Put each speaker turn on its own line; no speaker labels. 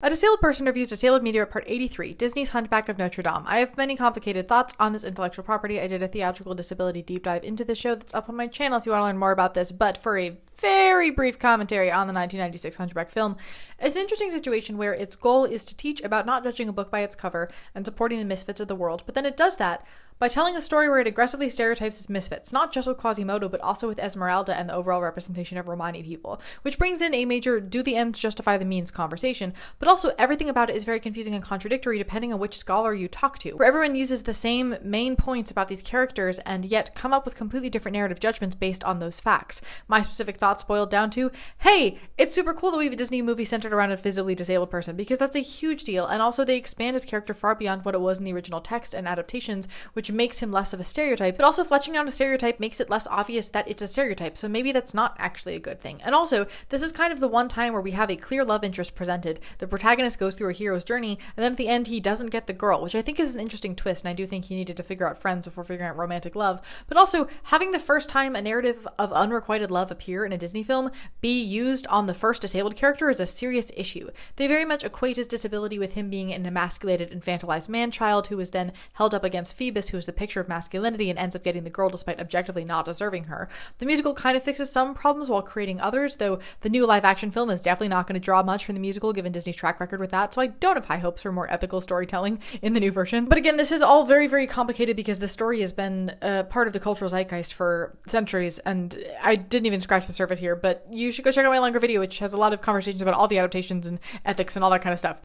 A Disabled Person reviews Disabled Meteor Part 83, Disney's Hunchback of Notre Dame. I have many complicated thoughts on this intellectual property. I did a theatrical disability deep dive into the show that's up on my channel if you want to learn more about this, but for a very brief commentary on the 1996 Hunchback film, it's an interesting situation where its goal is to teach about not judging a book by its cover and supporting the misfits of the world, but then it does that by telling a story where it aggressively stereotypes its misfits, not just with Quasimodo, but also with Esmeralda and the overall representation of Romani people, which brings in a major do the ends justify the means conversation, but also everything about it is very confusing and contradictory depending on which scholar you talk to, where everyone uses the same main points about these characters and yet come up with completely different narrative judgments based on those facts. My specific thoughts boiled down to, hey, it's super cool that we have a Disney movie centered around a physically disabled person, because that's a huge deal, and also they expand his character far beyond what it was in the original text and adaptations, which makes him less of a stereotype, but also fletching out a stereotype makes it less obvious that it's a stereotype, so maybe that's not actually a good thing. And also, this is kind of the one time where we have a clear love interest presented. The protagonist goes through a hero's journey, and then at the end he doesn't get the girl, which I think is an interesting twist, and I do think he needed to figure out friends before figuring out romantic love. But also, having the first time a narrative of unrequited love appear in a Disney film be used on the first disabled character is a serious issue. They very much equate his disability with him being an emasculated, infantilized man-child who is then held up against Phoebus, who is the picture of masculinity, and ends up getting the girl despite objectively not deserving her. The musical kind of fixes some problems while creating others, though the new live-action film is definitely not going to draw much from the musical given Disney's track record with that, so I don't have high hopes for more ethical storytelling in the new version. But again, this is all very, very complicated because the story has been part of the cultural zeitgeist for centuries, and I didn't even scratch the surface here, but you should go check out my longer video, which has a lot of conversations about all the adaptations and ethics and all that kind of stuff.